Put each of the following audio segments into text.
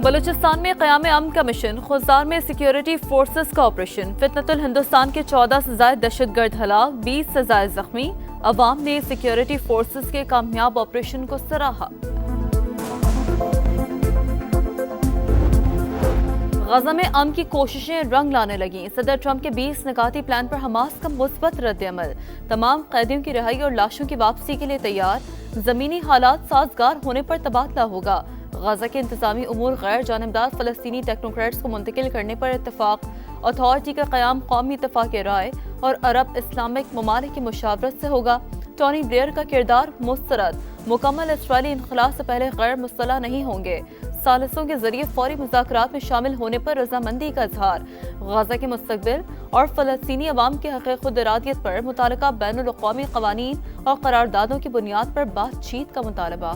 بلوچستان میں قیام امن کا مشن، خوزار میں سیکیورٹی فورسز کا آپریشن، فتنۃ الہندوستان کے 14 سے زائد دہشت گرد ہلاک، 20 سے زائد زخمی، عوام نے سیکیورٹی فورسز کے کامیاب آپریشن کو سراہا۔ غزہ میں امن کی کوششیں رنگ لانے لگیں، صدر ٹرمپ کے 20 نکاتی پلان پر حماس کا مثبت رد عمل، تمام قیدیوں کی رہائی اور لاشوں کی واپسی کے لیے تیار، زمینی حالات سازگار ہونے پر تبادلہ ہوگا۔ غزہ کے انتظامی امور غیر جانبدار فلسطینی ٹیکنوکریٹس کو منتقل کرنے پر اتفاق، اتھارٹی کا قیام قومی اتفاق رائے اور عرب اسلامک ممالک کی مشاورت سے ہوگا۔ ٹونی بلیئر کا کردار مسترد، مکمل اسرائیلی انخلاء سے پہلے غیر مسلح نہیں ہوں گے، ثالثوں کے ذریعے فوری مذاکرات میں شامل ہونے پر رضامندی کا اظہار۔ غزہ کے مستقبل اور فلسطینی عوام کے حق خود ارادیت پر متعلقہ بین الاقوامی قوانین اور قراردادوں کی بنیاد پر بات چیت کا مطالبہ۔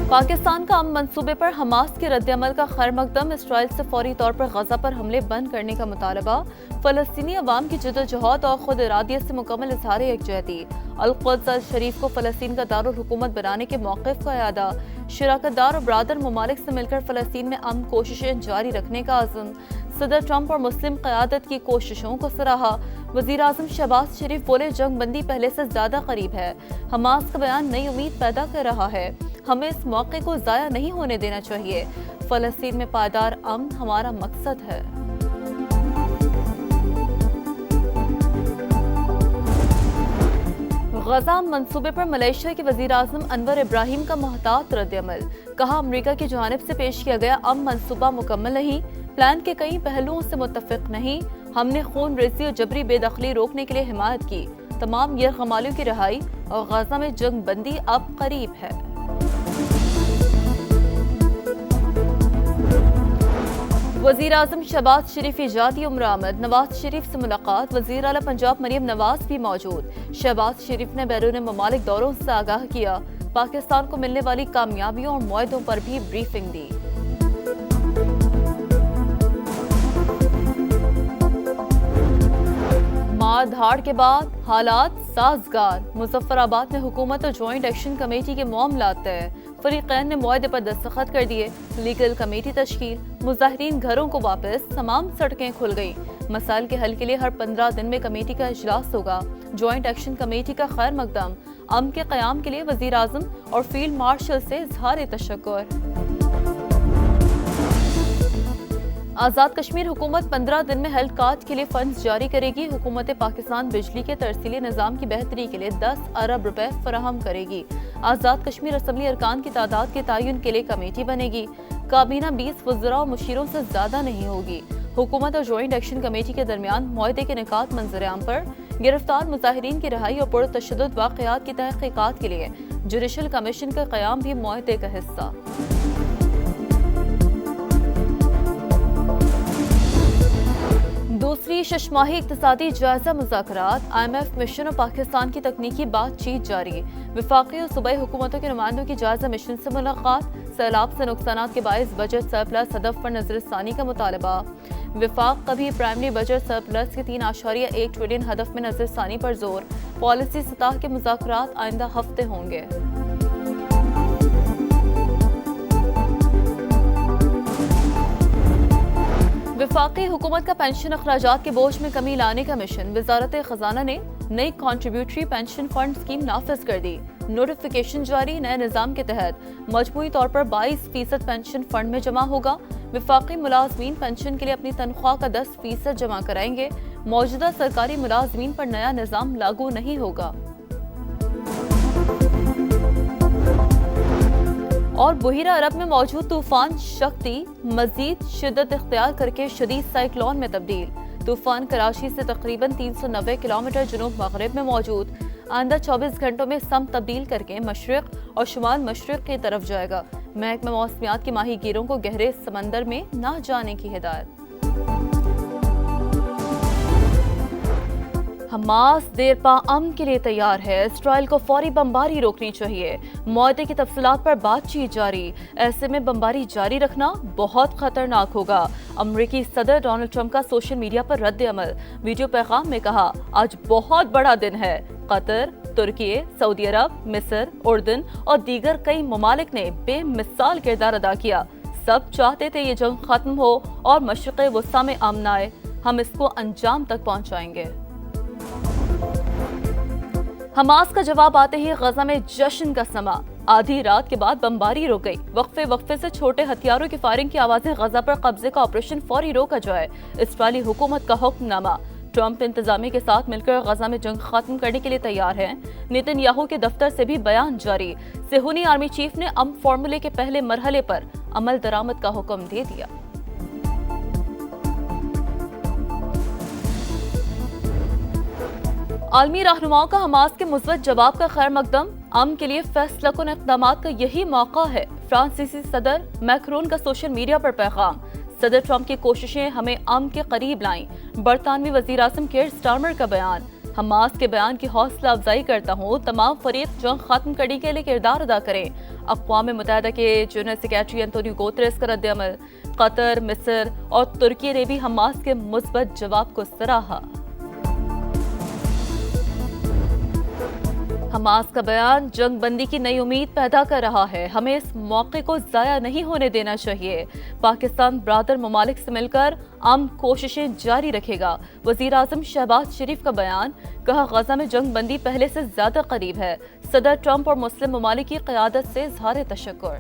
پاکستان کا امن منصوبے پر حماس کے رد عمل کا خیر مقدم، اسرائیل سے فوری طور پر غزہ پر حملے بند کرنے کا مطالبہ، فلسطینی عوام کی جدوجہد اور خود ارادیت سے مکمل اظہار یکجہتی، القدس الشریف کو فلسطین کا دارالحکومت بنانے کے موقف کا اعادہ، شراکت دار اور برادر ممالک سے مل کر فلسطین میں امن کوششیں جاری رکھنے کا عزم، صدر ٹرمپ اور مسلم قیادت کی کوششوں کو سراہا۔ وزیر اعظم شہباز شریف بولے جنگ بندی پہلے سے زیادہ قریب ہے، حماس کا بیان نئی امید پیدا کر رہا ہے، ہمیں اس موقع کو ضائع نہیں ہونے دینا چاہیے، فلسطین میں پائیدار امن ہمارا مقصد ہے۔ غزہ منصوبے پر ملائیشیا کے وزیر اعظم انور ابراہیم کا محتاط رد عمل، کہا امریکہ کی جانب سے پیش کیا گیا امن منصوبہ مکمل نہیں، پلان کے کئی پہلوؤں سے متفق نہیں، ہم نے خون ریزی اور جبری بے دخلی روکنے کے لیے حمایت کی، تمام یرغمالیوں کی رہائی اور غزہ میں جنگ بندی اب قریب ہے۔ وزیر اعظم شہباز شریف ایجادی عمر آمد، نواز شریف سے ملاقات، وزیر اعلیٰ پنجاب مریم نواز بھی موجود، شہباز شریف نے بیرون ممالک دوروں سے آگاہ کیا، پاکستان کو ملنے والی کامیابیوں اور معاہدوں پر بھی بریفنگ دی۔ مار دھاڑ کے بعد حالات سازگار، مظفر آباد میں حکومت اور جوائنٹ ایکشن کمیٹی کے معاملات طے، فریقین نے معاہدے پر دستخط کر دیے، لیگل کمیٹی تشکیل، مظاہرین گھروں کو واپس، تمام سڑکیں کھل گئیں، مسائل کے حل کے لیے ہر 15 دن میں کمیٹی کا اجلاس ہوگا، جوائنٹ ایکشن کمیٹی کا خیر مقدم، امن کے قیام کے لیے وزیر اعظم اور فیلڈ مارشل سے اظہار تشکر۔ آزاد کشمیر حکومت 15 دن میں ہیلتھ کارڈ کے لیے فنڈز جاری کرے گی، حکومت پاکستان بجلی کے ترسیلی نظام کی بہتری کے لیے 10 ارب روپے فراہم کرے گی، آزاد کشمیر اسمبلی ارکان کی تعداد کے تعین کے لیے کمیٹی بنے گی، کابینہ 20 وزراء اور مشیروں سے زیادہ نہیں ہوگی، حکومت اور جوائنٹ ایکشن کمیٹی کے درمیان معاہدے کے نکات منظر عام پر، گرفتار مظاہرین کی رہائی اور پرتشدد واقعات کی تحقیقات کے لیے جوڈیشل کمیشن کا قیام بھی معاہدے کا حصہ۔ دوسری ششماہی اقتصادی جائزہ مذاکرات، آئی ایم ایف مشن اور پاکستان کی تکنیکی بات چیت جاری، وفاقی اور صوبائی حکومتوں کے نمائندوں کی جائزہ مشن سے ملاقات، سیلاب سے نقصانات کے باعث بجٹ سرپلس ہدف پر نظر ثانی کا مطالبہ، وفاق کا بھی پرائمری بجٹ سرپلس کے 3.1 ٹریلین ہدف میں نظر ثانی پر زور، پالیسی سطح کے مذاکرات آئندہ ہفتے ہوں گے۔ وفاقی حکومت کا پینشن اخراجات کے بوجھ میں کمی لانے کا مشن، وزارت خزانہ نے نئی کنٹریبیوٹری پینشن فنڈ اسکیم نافذ کر دی، نوٹیفیکیشن جاری، نئے نظام کے تحت مجموعی طور پر 22% پینشن فنڈ میں جمع ہوگا، وفاقی ملازمین پینشن کے لیے اپنی تنخواہ کا 10% جمع کرائیں گے، موجودہ سرکاری ملازمین پر نیا نظام لاگو نہیں ہوگا۔ اور بحیرہ عرب میں موجود طوفان شکتی مزید شدت اختیار کر کے شدید سائیکلون میں تبدیل، طوفان کراچی سے تقریباً 390 کلومیٹر جنوب مغرب میں موجود، آئندہ 24 گھنٹوں میں سمت تبدیل کر کے مشرق اور شمال مشرق کی طرف جائے گا، محکمہ موسمیات کے ماہی گیروں کو گہرے سمندر میں نہ جانے کی ہدایت۔ حماس دیر پا امن کے لیے تیار ہے، اسرائیل کو فوری بمباری روکنی چاہیے، معاہدے کی تفصیلات پر بات چیت جاری، ایسے میں بمباری جاری رکھنا بہت خطرناک ہوگا، امریکی صدر ڈونلڈ ٹرمپ کا سوشل میڈیا پر رد عمل، ویڈیو پیغام میں کہا آج بہت بڑا دن ہے، قطر، ترکی، سعودی عرب، مصر، اردن اور دیگر کئی ممالک نے بے مثال کردار ادا کیا۔ سب چاہتے تھے یہ جنگ ختم ہو اور مشرق وسطی میں امن آئے۔ ہم اس کو انجام تک پہنچائیں گے۔ حماس کا جواب آتے ہی غزہ میں جشن کا سما۔ آدھی رات کے بعد بمباری رک گئی۔ وقفے سے چھوٹے ہتھیاروں کی فائرنگ کی آوازیں۔ غزہ پر قبضے کا آپریشن فوری روکا جائے۔ اسرائیلی حکومت کا حکم نامہ۔ ٹرمپ انتظامیہ کے ساتھ مل کر غزہ میں جنگ ختم کرنے کے لیے تیار ہیں۔ نیتن یاہو کے دفتر سے بھی بیان جاری۔ صہیونی آرمی چیف نے امن فارمولے کے پہلے مرحلے پر عمل درآمد کا حکم دے دیا۔ عالمی رہنماؤں کا حماس کے مثبت جواب کا خیر مقدم۔ امن کے لیے فیصلہ کن اقدامات کا یہی موقع ہے۔ فرانسیسی صدر میکرون کا سوشل میڈیا پر پیغام۔ صدر ٹرمپ کی کوششیں ہمیں امن کے قریب لائیں۔ برطانوی وزیر اعظم کیئر سٹارمر کا بیان۔ حماس کے بیان کی حوصلہ افزائی کرتا ہوں۔ تمام فریق جنگ ختم کرنے کے لیے کردار ادا کریں۔ اقوام متحدہ کے جنرل سیکریٹری انتونیو گوتریس کا رد عمل۔ قطر، مصر اور ترکی نے بھی حماس کے مثبت جواب کو سراہا۔ حماس کا بیان جنگ بندی کی نئی امید پیدا کر رہا ہے۔ ہمیں اس موقع کو ضائع نہیں ہونے دینا چاہیے۔ پاکستان برادر ممالک سے مل کر امن کوششیں جاری رکھے گا۔ وزیر اعظم شہباز شریف کا بیان۔ کہا غزہ میں جنگ بندی پہلے سے زیادہ قریب ہے۔ صدر ٹرمپ اور مسلم ممالک کی قیادت سے اظہار تشکر۔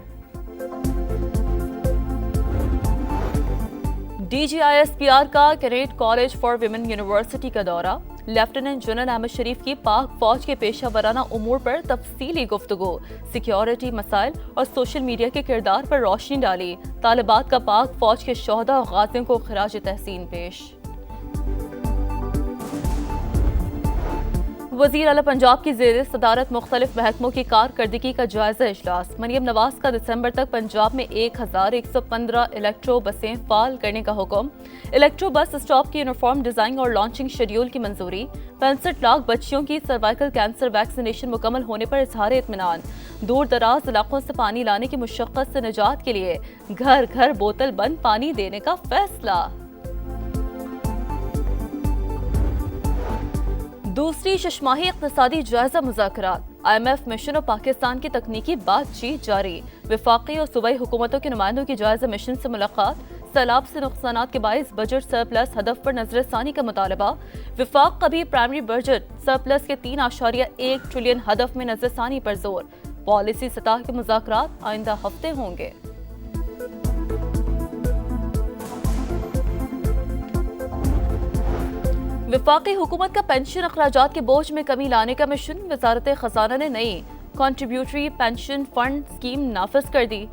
D G I S P R کا Kinnaird college for women university کا دورہ۔ لیفٹیننٹ جنرل احمد شریف کی پاک فوج کے پیشہ ورانہ امور پر تفصیلی گفتگو۔ سیکیورٹی مسائل اور سوشل میڈیا کے کردار پر روشنی ڈالی۔ طالبات کا پاک فوج کے شہداء و غازیوں کو خراج تحسین پیش۔ وزیر اعلیٰ پنجاب کی زیر صدارت مختلف محکموں کی کارکردگی کا جائزہ اجلاس۔ مریم نواز کا دسمبر تک پنجاب میں 1115 الیکٹرو بسیں فعال کرنے کا حکم۔ الیکٹرو بس اسٹاپ کی یونیفارم ڈیزائن اور لانچنگ شیڈیول کی منظوری۔ 65 لاکھ بچیوں کی سروائیکل کینسر ویکسینیشن مکمل ہونے پر اظہار اطمینان۔ دور دراز علاقوں سے پانی لانے کی مشقت سے نجات کے لیے گھر گھر بوتل بند پانی دینے کا فیصلہ۔ دوسری ششماہی اقتصادی جائزہ مذاکرات۔ آئی ایم ایف مشن اور پاکستان کی تکنیکی بات چیت جاری۔ وفاقی اور صوبائی حکومتوں کے نمائندوں کی جائزہ مشن سے ملاقات۔ سیلاب سے نقصانات کے باعث بجٹ سرپلس ہدف پر نظر ثانی کا مطالبہ۔ وفاق کا بھی پرائمری بجٹ سرپلس کے 3.1 ٹریلین ہدف میں نظر ثانی پر زور۔ پالیسی سطح کے مذاکرات آئندہ ہفتے ہوں گے۔ وفاقی حکومت کا پینشن اخراجات کے بوجھ میں کمی لانے کا مشن۔ وزارت خزانہ نے نئی کنٹریبیوٹری پینشن فنڈ اسکیم نافذ کر دی۔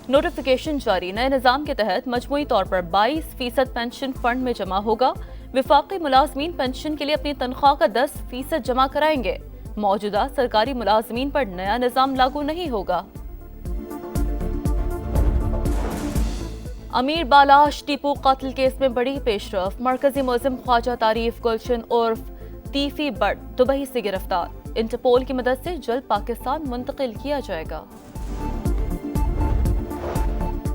نوٹیفیکیشن جاری۔ نئے نظام کے تحت مجموعی طور پر 22% پینشن فنڈ میں جمع ہوگا۔ وفاقی ملازمین پینشن کے لیے اپنی تنخواہ کا 10% جمع کرائیں گے۔ موجودہ سرکاری ملازمین پر نیا نظام لاگو نہیں ہوگا۔ امیر بالاش ٹیپو قتل کیس میں بڑی پیش رفت۔ مرکزی ملزم خواجہ تعریف گلشن عرف تیفی بٹ دبئی سے گرفتار۔ انٹرپول کی مدد سے جلد پاکستان منتقل کیا جائے گا۔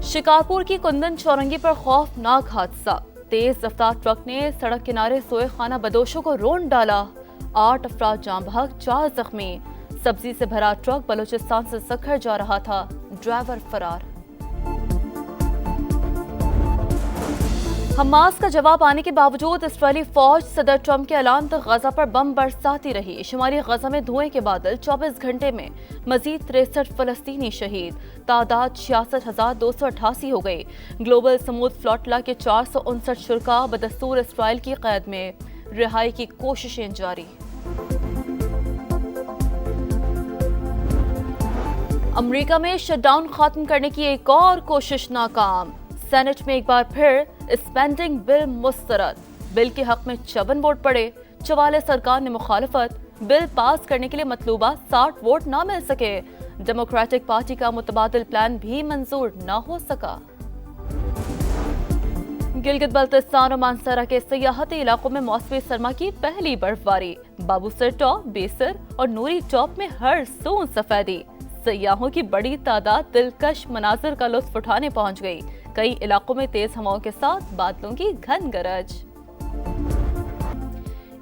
شکارپور کی کندن چورنگی پر خوفناک حادثہ۔ تیز رفتار ٹرک نے سڑک کنارے سوئے خانہ بدوشوں کو رون ڈالا۔ 8 افراد جاں بحق، 4 زخمی۔ سبزی سے بھرا ٹرک بلوچستان سے سکھر جا رہا تھا، ڈرائیور فرار۔ حماس کا جواب آنے کے باوجود اسرائیلی فوج صدر ٹرمپ کے اعلان تک غزہ پر بم برساتی رہی۔ شمالی غزہ میں دھوئیں کے بادل۔ 24 گھنٹے میں مزید 63 فلسطینی شہید۔ تعداد 66,288 ہو گئی۔ گلوبل سمود فلاٹلا کے 459 شرکاء بدستور اسرائیل کی قید میں۔ رہائی کی کوششیں جاری۔ امریکہ میں شٹ ڈاؤن ختم کرنے کی ایک اور کوشش ناکام۔ سینٹ میں ایک بار پھر اسپینڈنگ بل مسترد۔ بل کے حق میں 54 ووٹ پڑے۔ 44 ارکان نے مخالفت۔ بل پاس کرنے کے لیے مطلوبہ 60 ووٹ نہ مل سکے۔ ڈیموکریٹک پارٹی کا متبادل پلان بھی منظور نہ ہو سکا۔ گلگت بلتستان اور مانسہرہ کے سیاحتی علاقوں میں موسمی سرما کی پہلی برف باری۔ بابو سر ٹاپ، بیسر اور نوری ٹاپ میں ہر سو سفیدی۔ سیاحوں کی بڑی تعداد دلکش مناظر کا لطف اٹھانے پہنچ گئی۔ کئی علاقوں میں تیز ہواؤں کے ساتھ بادلوں کی گھن گرج۔